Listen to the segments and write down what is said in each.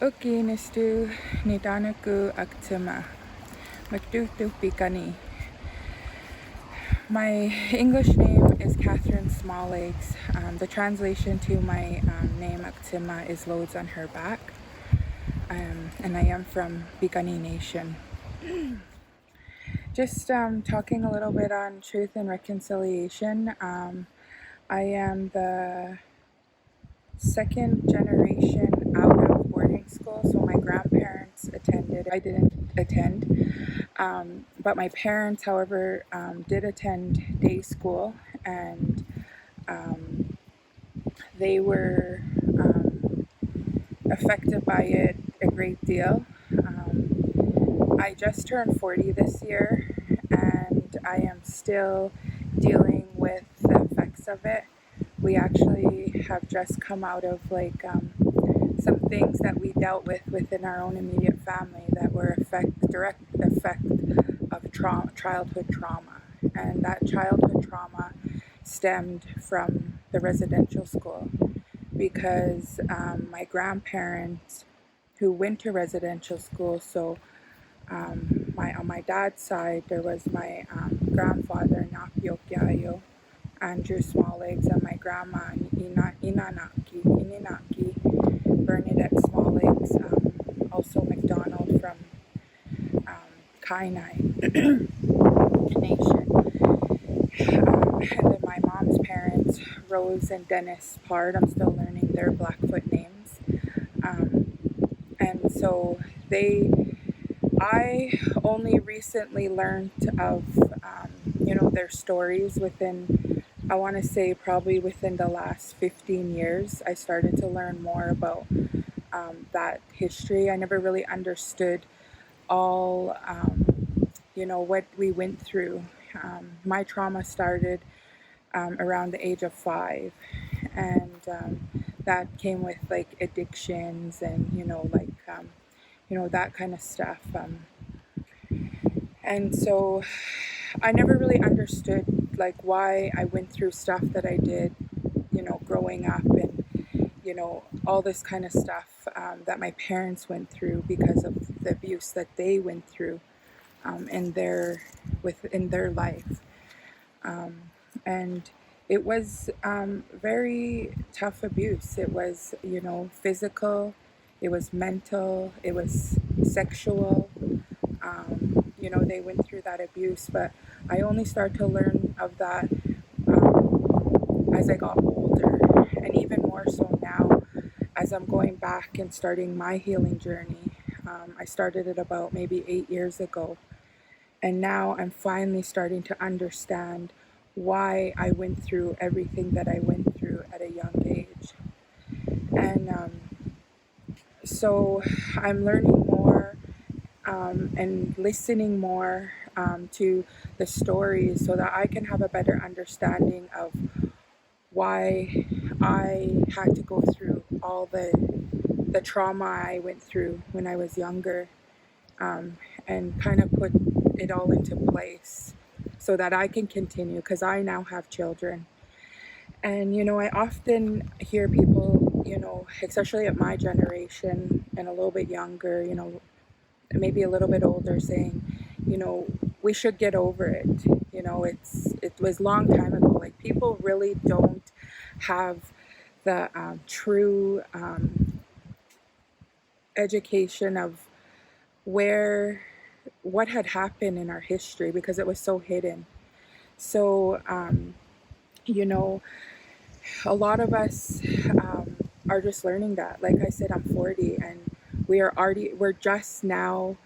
Okay, nistu nidanaku aktima. Makdutu pikani. My English name is Katherine Smalllegs. The translation to my name Aktima is loads on her back. And I am from Pikani Nation. Just talking a little bit on truth and reconciliation. I am the second generation out of boarding school, so my grandparents attended. I didn't attend, but my parents, however, did attend day school, and they were affected by it a great deal. I just turned 40 this year, and I am still dealing with the effects of it. We actually have just come out of some things that we dealt with within our own immediate family that were direct effect of childhood trauma. And that childhood trauma stemmed from the residential school because my grandparents who went to residential school, so on my dad's side, there was my grandfather, Nakyokiayo, Andrew Smalllegs, and my grandma, Ininaki, Bernadette Smalllegs, also McDonald from Kainai Nation. And then my mom's parents, Rose and Dennis Pard, I'm still learning their Blackfoot names. And so I only recently learned of, their stories within, I want to say probably within the last 15 years. I started to learn more about that history. I never really understood all, what we went through. My trauma started around the age of 5, and that came with like addictions and that kind of stuff. And so I never really understood like why I went through stuff that I did, growing up, and all this kind of stuff that my parents went through because of the abuse that they went through in their life. And it was very tough abuse. It was, physical, it was mental, it was sexual. They went through that abuse, but I only started to learn of that as I got older, and even more so now as I'm going back and starting my healing journey. I started it about maybe 8 years ago, and now I'm finally starting to understand why I went through everything that I went through at a young age. And so I'm learning more and listening more to the stories so that I can have a better understanding of why I had to go through all the trauma I went through when I was younger, and kind of put it all into place so that I can continue, because I now have children. And I often hear people, especially at my generation and a little bit younger, maybe a little bit older, saying, we should get over it. It was a long time ago. Like, people really don't have the true education of what had happened in our history, because it was so hidden. So, a lot of us are just learning that. Like I said, I'm 40, and we're just now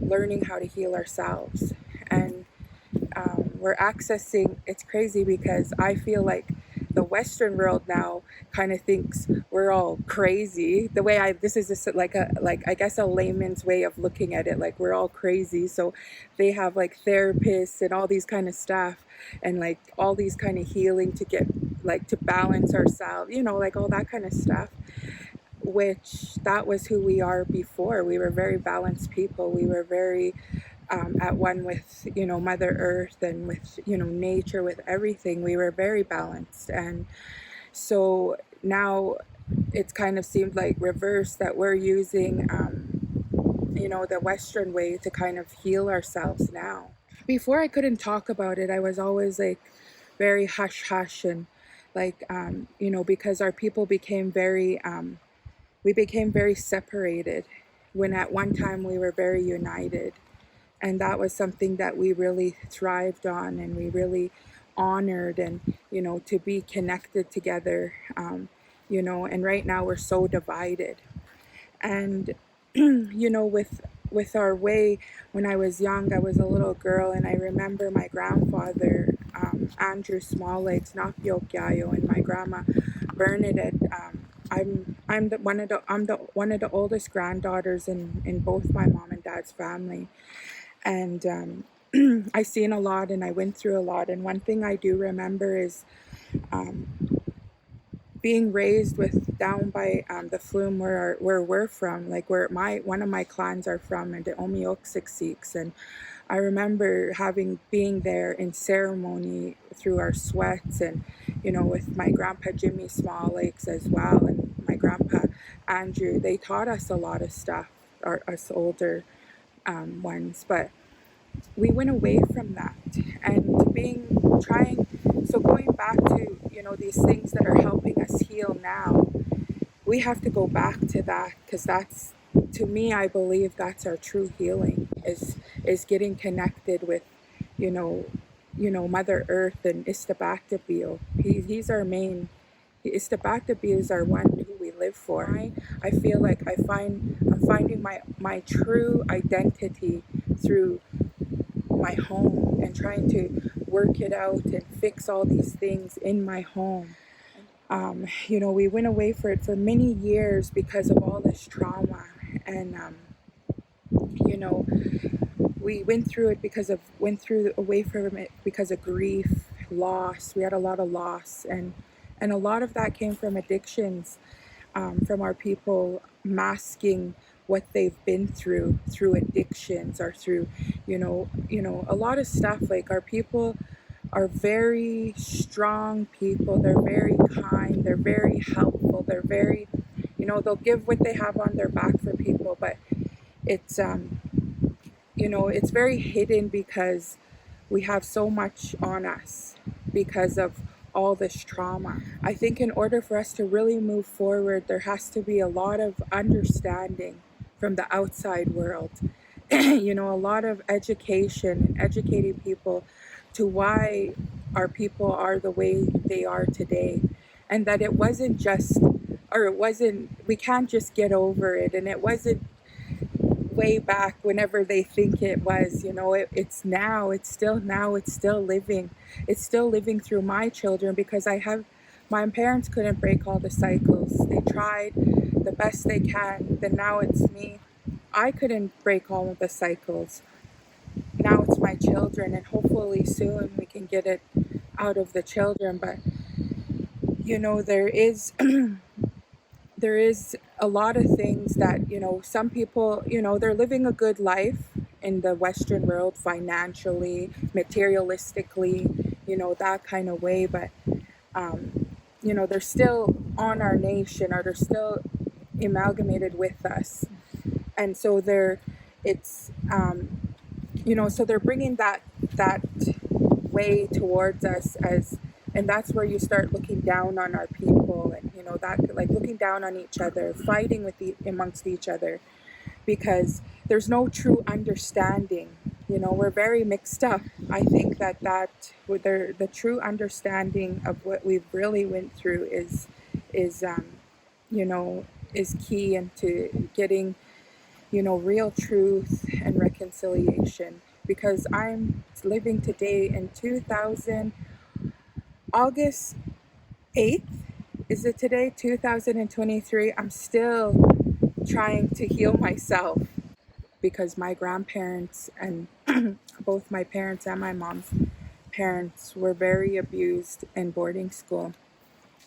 learning how to heal ourselves, and we're accessing. It's crazy because I feel like the Western world now kind of thinks we're all crazy. The way this is just I guess a layman's way of looking at it. Like, we're all crazy. So they have like therapists and all these kind of stuff, and like all these kind of healing to get like to balance ourselves, like all that kind of stuff. Which that was who we are before. We were very balanced people. We were very at one with Mother Earth and with nature, with everything. We were very balanced. And so now it's kind of seemed like reverse, that we're using, the Western way to kind of heal ourselves now. Before, I couldn't talk about it. I was always like very hush hush, and like, because our people became very, we became very separated when at one time we were very united. And that was something that we really thrived on, and we really honored, and, to be connected together, and right now we're so divided. And with our way, when I was young, I was a little girl, and I remember my grandfather, Andrew Smalllegs Napiokiayo, and my grandma Bernadette. I'm the one of the oldest granddaughters in both my mom and dad's family, and I seen a lot, and I went through a lot. And one thing I do remember is, um, being raised with down by, the Flume, where we're from, like where my one of my clans are from, and the Omioxixiks. And I remember being there in ceremony through our sweats, and with my grandpa Jimmy Small Lakes as well, and my grandpa Andrew. They taught us a lot of stuff, us older, ones, but we went away from that, and being trying so going back to, these things that are helping us heal now. We have to go back to that, because that's, to me, I believe that's our true healing, is getting connected with, you know Mother Earth and Istabactabeel. He's our main. Istabactabeel is our one who we live for. I feel like I'm finding my true identity through my home, and trying to work it out and fix all these things in my home. We went away for it for many years because of all this trauma, and you know, we went through away from it because of grief, loss. We had a lot of loss, and a lot of that came from addictions, from our people masking what they've been through addictions, or through, a lot of stuff. Like, our people are very strong people. They're very kind. They're very helpful. They're very, they'll give what they have on their back for people, but it's, it's very hidden, because we have so much on us because of all this trauma. I think in order for us to really move forward, there has to be a lot of understanding from the outside world. A lot of education, and educating people to why our people are the way they are today. And that we can't just get over it. And it wasn't way back whenever they think it was. It's now. It's still now. It's still living. It's still living through my children, because my parents couldn't break all the cycles. They tried the best they can. Then now it's me. I couldn't break all of the cycles. Now it's my children, and hopefully soon we can get it out of the children. But there is there is a lot of things that, some people, they're living a good life in the Western world, financially, materialistically, that kind of way. But they're still on our nation, or they're still amalgamated with us. And so it's so they're bringing that way towards us, and that's where you start looking down on our people, and that, like, looking down on each other, fighting amongst each other, because there's no true understanding. We're very mixed up. I think that the true understanding of what we've really went through is is key into getting, real truth and reconciliation. Because I'm living today in 2000, August 8th, is it today, 2023? I'm still trying to heal myself, because my grandparents, and both my parents and my mom's parents, were very abused in boarding school,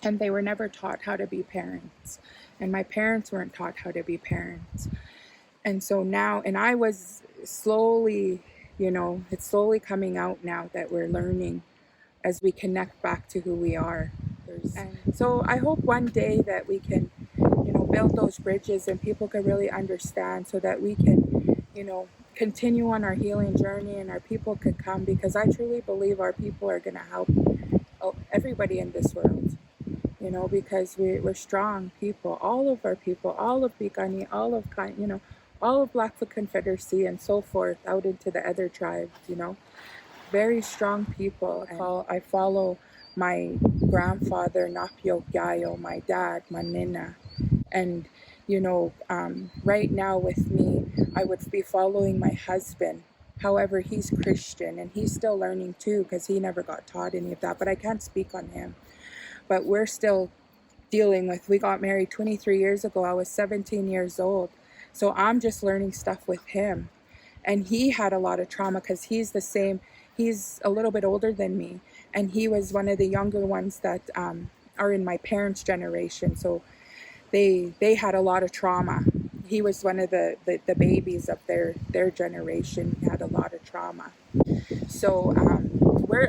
and they were never taught how to be parents, and my parents weren't taught how to be parents. And so now, and I was slowly, it's slowly coming out now that we're learning, as we connect back to who we are. And so I hope one day that we can, build those bridges and people can really understand so that we can, continue on our healing journey and our people can come, because I truly believe our people are going to help everybody in this world, because we're strong people, all of our people, all of Bigani, all of, all of Blackfoot Confederacy and so forth out into the other tribes, very strong people. I follow my grandfather, Napio Gayo, my dad, Manina. And, right now with me, I would be following my husband. However, he's Christian and he's still learning too, because he never got taught any of that. But I can't speak on him. But we're still dealing with, we got married 23 years ago. I was 17 years old. So I'm just learning stuff with him. And he had a lot of trauma because he's a little bit older than me. And he was one of the younger ones that are in my parents' generation. So they had a lot of trauma. He was one of the babies of their generation. He had a lot of trauma. So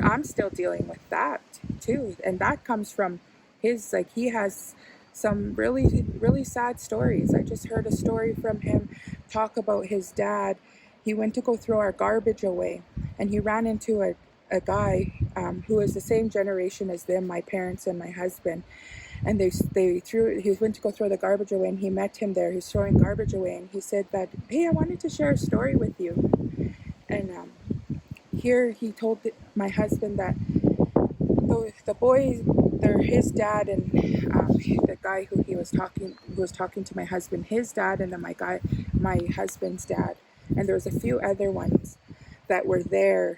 I'm still dealing with that too. And that comes from he has some really, really sad stories. I just heard a story from him talk about his dad. He went to go throw our garbage away and he ran into a guy who was the same generation as them, my parents and my husband. And he went to go throw the garbage away and he met him there. He's throwing garbage away and he said that, hey, I wanted to share a story with you. And here he told my husband that the boys, they're his dad and the guy who was talking to my husband, his dad, and then my husband's dad. And there was a few other ones that were there.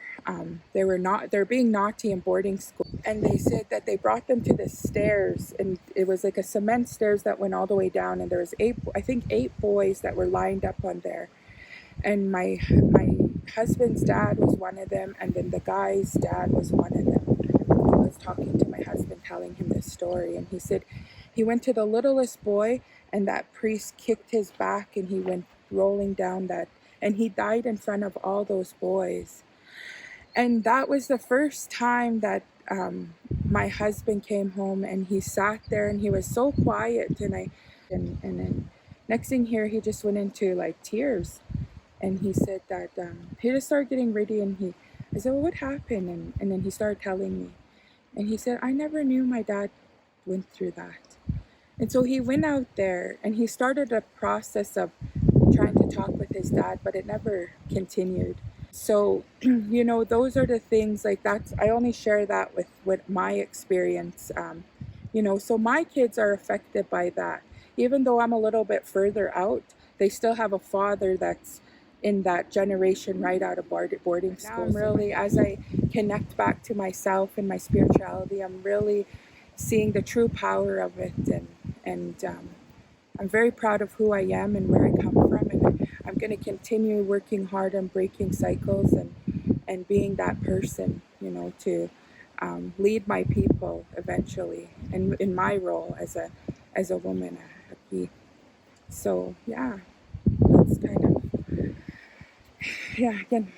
They're being naughty in boarding school. And they said that they brought them to the stairs, and it was like a cement stairs that went all the way down. And there was eight boys that were lined up on there. And my husband's dad was one of them, and then the guy's dad was one of them. He was talking to my husband, telling him this story, and he said he went to the littlest boy, and that priest kicked his back, and he went rolling down that, and he died in front of all those boys. And that was the first time that my husband came home, and he sat there, and he was so quiet, and then next thing here, he just went into like tears. And he said that he just started getting ready, and I said, well, what happened? And then he started telling me. And he said, I never knew my dad went through that. And so he went out there, and he started a process of trying to talk with his dad, but it never continued. So, those are the things like that. I only share that with my experience. So my kids are affected by that. Even though I'm a little bit further out, they still have a father that's in that generation right out of boarding school. Now I'm really, as I connect back to myself and my spirituality, I'm really seeing the true power of it, and I'm very proud of who I am and where I come from, and I'm going to continue working hard on breaking cycles and being that person, to lead my people eventually, and in my role as a woman, so yeah, that's kind of, yeah, again.